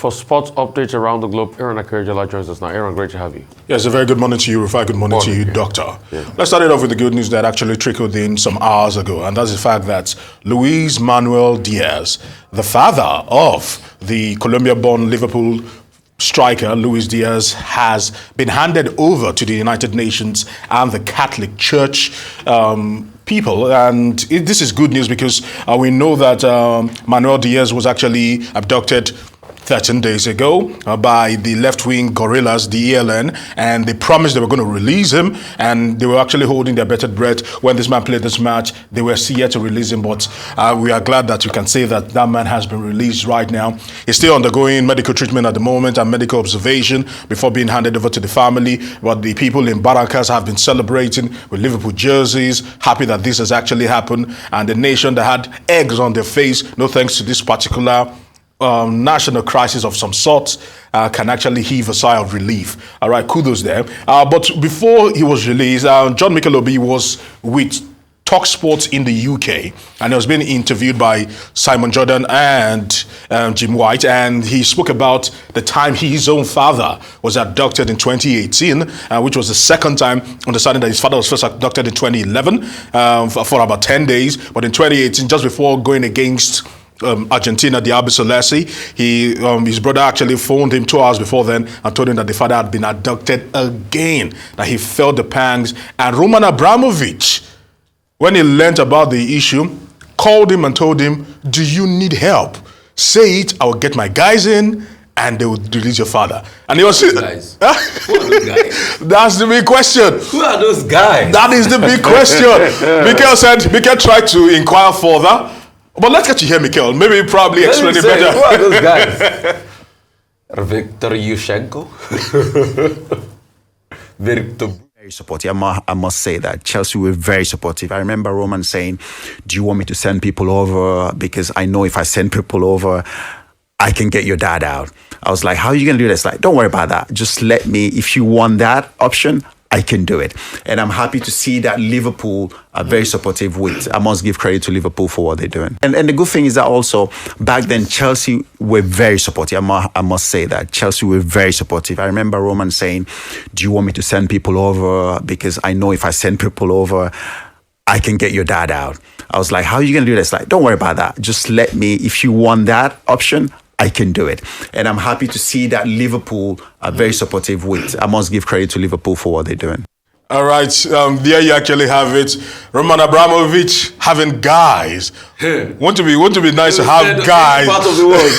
For sports updates around the globe, Aaron Akerjala joins us now. Aaron, great to have you. Yes, a very good morning to you, Rufai. Good morning to you, Doctor. Yeah. Let's start it off with the good news that actually trickled in some hours ago, and that's the fact that Luis Manuel Diaz, the father of the Colombia-born Liverpool striker Luis Diaz, has been handed over to the United Nations and the Catholic Church people. And this is good news because we know that Manuel Diaz was actually abducted 13 days ago by the left-wing guerrillas, the ELN, and they promised they were going to release him, and they were actually holding their bated breath when this man played this match. They were yet to release him, but we are glad that we can say that that man has been released right now. He's still undergoing medical treatment at the moment and medical observation before being handed over to the family, but the people in Barrancas have been celebrating with Liverpool jerseys, happy that this has actually happened, and the nation that had eggs on their face, no thanks to this particular national crisis of some sort, can actually heave a sigh of relief. All right, kudos there. But before he was released, John Mikel was with Talk Sports in the UK, and he was being interviewed by Simon Jordan and Jim White, and he spoke about the time his own father was abducted in 2018, which was the second time, understanding that his father was first abducted in 2011 for about 10 days, but in 2018, just before going against Argentina, the Celeste, his brother actually phoned him 2 hours before then and told him that the father had been abducted again, that he felt the pangs. And Roman Abramovich, when he learned about the issue, called him and told him, "Do you need help? Say it, I will get my guys in and they will release your father." And he was guys. Who are those guys? That's the big question. Who are those guys? That is the big question. Mikel tried to inquire further. But let's get you here, Mikel. Maybe probably explain it better. Who are those guys? Victor Yushchenko? Very supportive. I must say that Chelsea were very supportive. I remember Roman saying, "Do you want me to send people over? Because I know if I send people over, I can get your dad out." I was like, "How are you going to do this?" Like, don't worry about that. Just let me, if you want that option, I can do it. And I'm happy to see that Liverpool are very supportive with. I must give credit to Liverpool for what they're doing. And the good thing is that also, back then, Chelsea were very supportive. I must say that Chelsea were very supportive. I remember Roman saying, "Do you want me to send people over? Because I know if I send people over, I can get your dad out." I was like, "How are you going to do this?" Like, don't worry about that. Just let me, if you want that option, I can do it. And I'm happy to see that Liverpool are very supportive with. I must give credit to Liverpool for what they're doing. All right, there you actually have it. Roman Abramovich having guys. Want to be nice to have guys. Part of the world.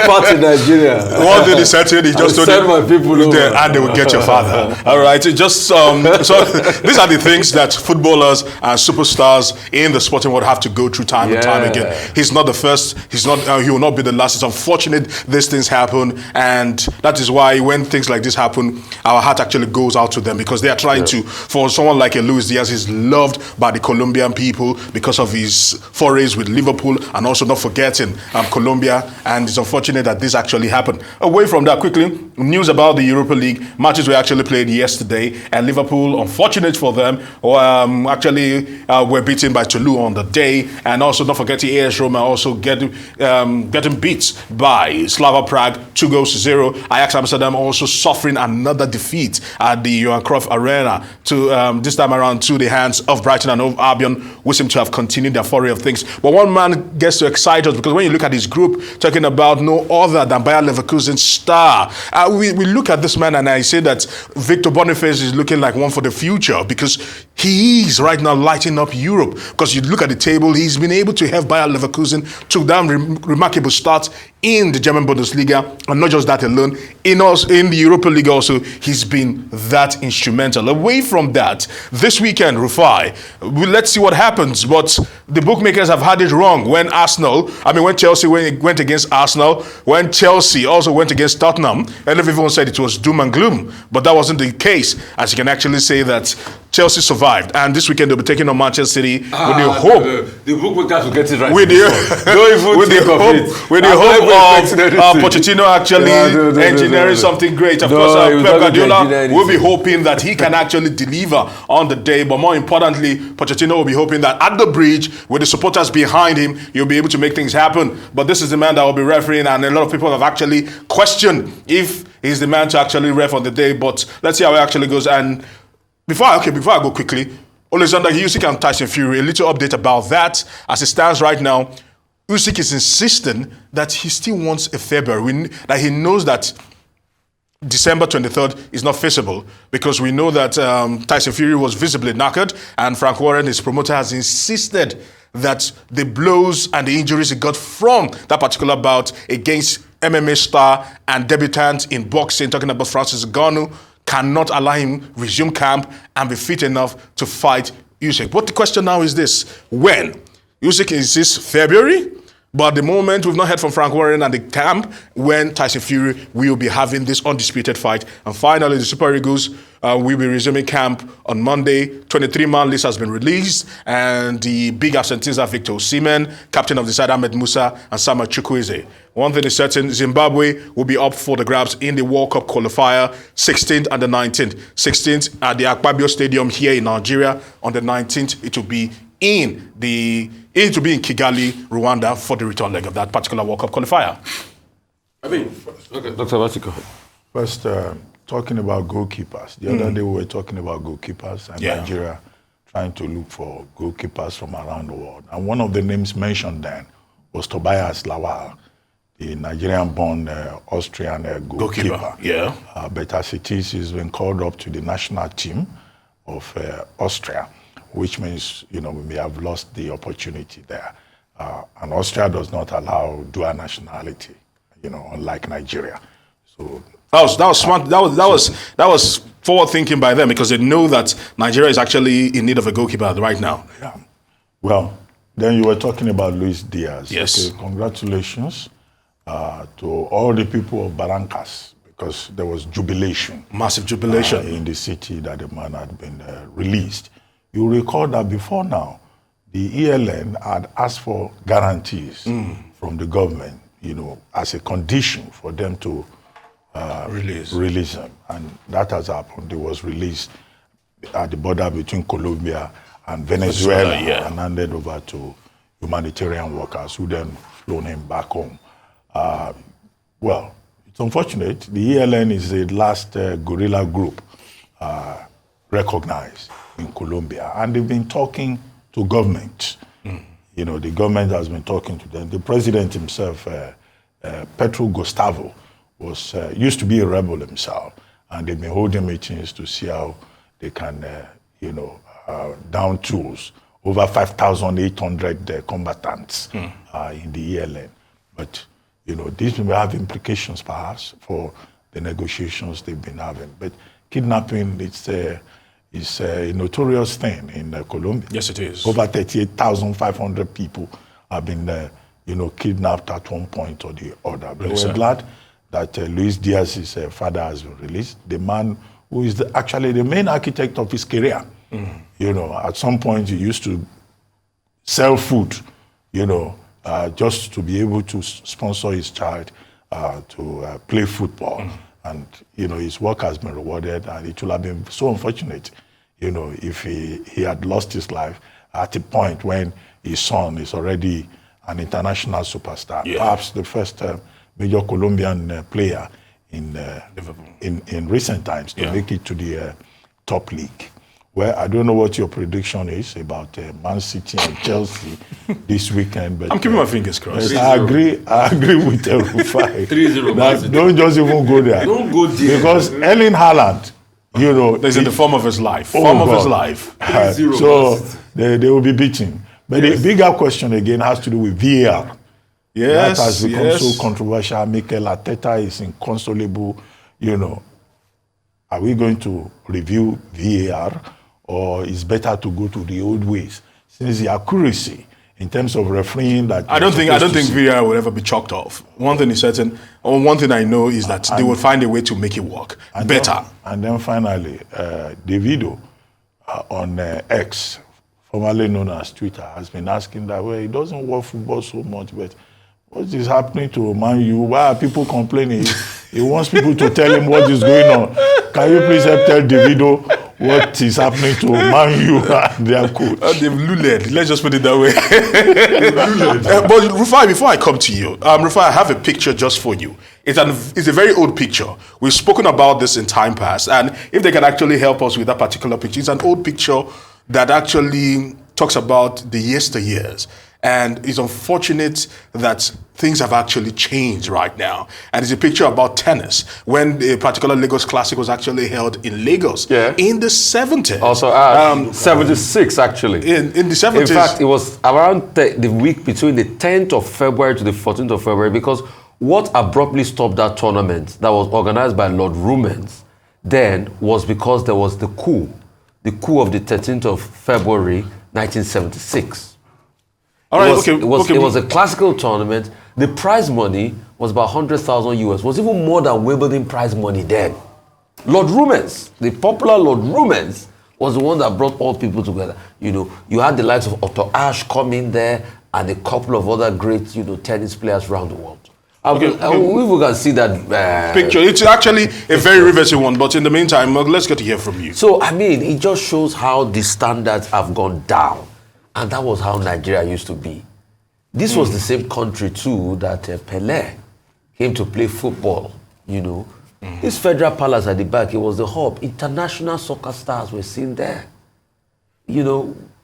Part in Nigeria. What did he say to you? He just told send my people over. And they will get your father. All right, so just so these are the things that footballers and superstars in the sporting world have to go through time and time again. He's not the first. He's not. He will not be the last. It's unfortunate these things happen, and that is why when things like this happen, our heart actually goes out to them because they are trying to. For someone like a Luis Diaz, he's loved by the Colombian people because of his forays with Liverpool, and also not forgetting Colombia. And it's unfortunate that this actually happened. Away from that, quickly, news about the Europa League matches were actually played yesterday, and Liverpool, unfortunate for them, were beaten by Toulouse on the day, and also not forgetting AS Roma also getting beat by Slava Prague 2-0. Ajax Amsterdam also suffering another defeat at the Johan Cruyff Arena to this time around to the hands of Brighton and Hove Albion, who seem to have continued their foray of things. But one man gets to excite us because when you look at his group, talking about no other than Bayer Leverkusen's star, we look at this man and I say that Victor Boniface is looking like one for the future because he is right now lighting up Europe. Because you look at the table, he's been able to have Bayer Leverkusen to that remarkable start in the German Bundesliga, and not just that alone, in the Europa League also, he's been that instrumental. Away from that, this weekend, Rufai, let's see what happens, but the bookmakers have had it wrong when Chelsea went against Arsenal, when Chelsea also went against Tottenham, and everyone said it was doom and gloom, but that wasn't the case, as you can actually say that Chelsea survived, and this weekend they'll be taking on Manchester City with the hope. The bookmakers will get it right. With the hope of Pochettino actually engineering something great. Of course, Pep Guardiola will be hoping that he can actually deliver on the day, but more importantly, Pochettino will be hoping that at the bridge, with the supporters behind him, he'll be able to make things happen. But this is the man that will be refereeing, and a lot of people have actually questioned if he's the man to actually ref on the day. But let's see how it actually goes. And before I go quickly, Alexander Usyk and Tyson Fury, a little update about that. As it stands right now, Usyk is insisting that he still wants a February, that he knows that December 23rd is not feasible, because we know that Tyson Fury was visibly knackered, and Frank Warren, his promoter, has insisted that the blows and the injuries he got from that particular bout against MMA star and debutant in boxing, talking about Francis Ngannou, cannot allow him resume camp and be fit enough to fight Usyk. But the question now is this: when? Usyk insists February, but at the moment we've not heard from Frank Warren and the camp when Tyson Fury will be having this undisputed fight. And finally, the Super Eagles will be resuming camp on Monday. 23-man list has been released, and the big absentees are Victor Osimhen, captain of the side Ahmed Musa, and Samuel Chukwueze. One thing is certain: Zimbabwe will be up for the grabs in the World Cup qualifier, 16th and the 19th. 16th at the Akpabio Stadium here in Nigeria. On the 19th, it will be in Kigali, Rwanda, for the return leg of that particular World Cup qualifier. Okay, Dr. Vasiko. First, talking about goalkeepers. The other day we were talking about goalkeepers and Nigeria trying to look for goalkeepers from around the world. And one of the names mentioned then was Tobias Lawal, the Nigerian-born Austrian goalkeeper. Yeah. But as it is, he's been called up to the national team of Austria, which means, we may have lost the opportunity there. And Austria does not allow dual nationality, unlike Nigeria. So that was smart. That was forward thinking by them, because they know that Nigeria is actually in need of a goalkeeper right now. Yeah. Well, then you were talking about Luis Diaz. Yes. Okay, congratulations to all the people of Barrancas, because there was jubilation. Massive jubilation. In the city that the man had been released. You recall that before now, the ELN had asked for guarantees from the government, as a condition for them to release him. And that has happened. He was released at the border between Colombia and Venezuela, and handed over to humanitarian workers who then flown him back home. Well, it's unfortunate. The ELN is the last guerrilla group recognized in Colombia, and they've been talking to government. The government has been talking to them. The president himself, Petro Gustavo, used to be a rebel himself, and they've been holding meetings to see how they can, down tools over 5,800 combatants in the ELN. But this will have implications perhaps for the negotiations they've been having. But kidnapping, it's a notorious thing in Colombia. Yes, it is. Over 38,500 people have been, kidnapped at one point or the other. But we're glad that Luis Diaz's father has been released. The man who is actually the main architect of his career. At some point he used to sell food, just to be able to sponsor his child to play football. And, his work has been rewarded, and it would have been so unfortunate, if he had lost his life at a point when his son is already an international superstar. Yeah. Perhaps the first major Colombian player in recent times to make it to the top league. Well, I don't know what your prediction is about Man City and Chelsea this weekend, but I'm keeping my fingers crossed. I agree with Rufai. 3-0. Don't just even go there. Don't go there. Because Erling Haaland, He's in the form of his life. His life. So they will be beaten. But the bigger question again has to do with VAR. Yes, that has become so controversial. Mikel Arteta is inconsolable. Are we going to review VAR, or is better to go to the old ways? Since the accuracy in terms of refereeing that I don't think VAR will ever be chalked off. One thing is certain, or one thing I know is that they will find a way to make it work better. And then finally, Davido on X, formerly known as Twitter, has been asking that, well, he doesn't watch football so much, but what is happening to Man U? Why are people complaining? He wants people to tell him what is going on. Can you please help tell Davido what is happening to Man U and their coach? They've luled. Let's just put it that way. But Rufai, before I come to you, Rufai, I have a picture just for you. It's a very old picture. We've spoken about this in time past, and if they can actually help us with that particular picture, it's an old picture that actually talks about the yesteryears. And it's unfortunate that things have actually changed right now. And it's a picture about tennis, when the particular Lagos Classic was actually held in Lagos in the 70s. Also, 76 actually. In the 70s. In fact, it was around the week between the 10th of February to the 14th of February, because what abruptly stopped that tournament that was organized by Lord Rumens then was because there was the coup of the 13th of February, 1976. All right, it was a classical tournament. The prize money was about 100,000 US. It was even more than Wimbledon prize money then. Lord Rumens, the popular Lord Rumens, was the one that brought all people together. You know, you had the likes of Otto Ashe come in there and a couple of other great, tennis players around the world. We can see that picture. It's actually a very riveting one, but in the meantime, let's get to hear from you. So, I mean, it just shows how the standards have gone down. And that was how Nigeria used to be. This was the same country, too, that Pelé came to play football, This Federal Palace at the back, it was the hub. International soccer stars were seen there.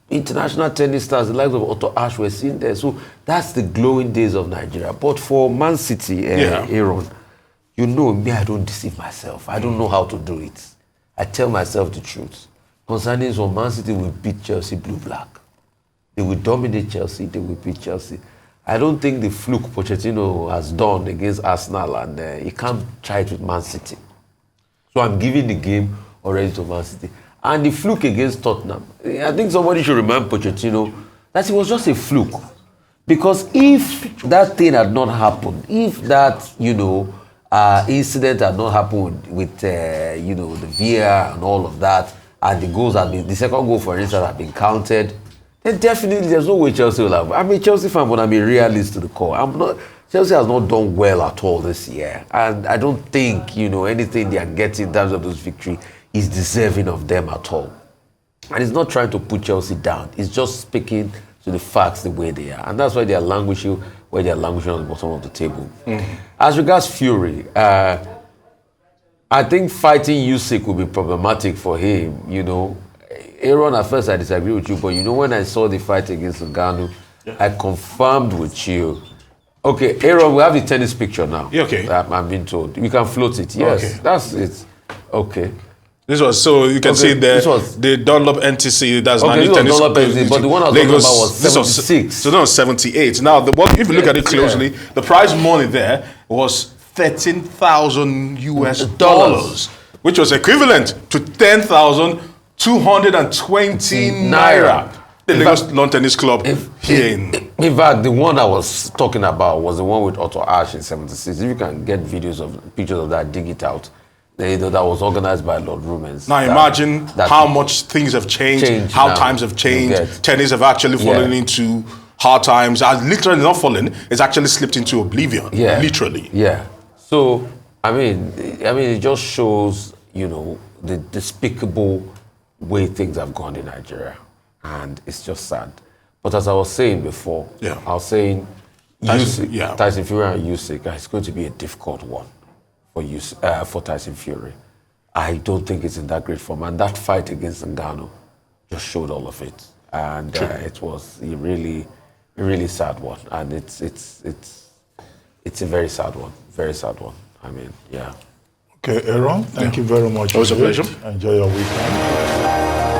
International tennis stars, the likes of Otto Ashe were seen there. So that's the glowing days of Nigeria. But for Man City, Aaron, me, I don't deceive myself. I don't know how to do it. I tell myself the truth. Concerning so Man City will beat Chelsea blue-black. They will dominate Chelsea, they will beat Chelsea. I don't think the fluke Pochettino has done against Arsenal, and he can't try it with Man City. So I'm giving the game already to Man City. And the fluke against Tottenham, I think somebody should remind Pochettino that it was just a fluke. Because if that thing had not happened, if that, incident had not happened with, the VAR and all of that, and the goals had been, the second goal, for instance, had been counted, then definitely there's no way Chelsea will have. I'm a Chelsea fan, but I'm a realist to the core. Chelsea has not done well at all this year. And I don't think, anything they are getting in terms of this victory is deserving of them at all. And it's not trying to put Chelsea down. It's just speaking to the facts the way they are. And that's why they are languishing on the bottom of the table. As regards Fury, I think fighting Usyk will be problematic for him, Aaron, at first I disagree with you, but when I saw the fight against Ngannou, I confirmed with you. Okay, Aaron, we have the tennis picture now. Yeah, okay. I'm being told. We can float it. Yes, okay. That's it. Okay. This was, so you can see the Dunlop NTC, that's okay, this tennis. Dunlop NTC, but the one I was talking about was 76. So that was 78. Now, if you look at it closely, the prize money there was 13,000 US dollars, which was equivalent to 10,220 naira. The Lagos Lawn Tennis Club here in fact, the one I was talking about was the one with Otto Ashe in 76. If you can get pictures of that, dig it out. That was organized by Lord Rumens. Now imagine how much things have changed, how times have changed. Tennis have actually fallen into hard times. Literally not fallen, it's actually slipped into oblivion. Yeah. Literally. Yeah. So, I mean, it just shows, the despicable way things have gone in Nigeria. And it's just sad. But as I was saying before, I was saying Tyson Fury and Usyk, it's going to be a difficult one for Tyson Fury. I don't think it's in that great form. And that fight against Ngannou just showed all of it. And it was a really, really sad one. And it's a very sad one. Very sad one. I mean, yeah. Okay, Aaron, thank you very much. It was a pleasure. Enjoy your weekend.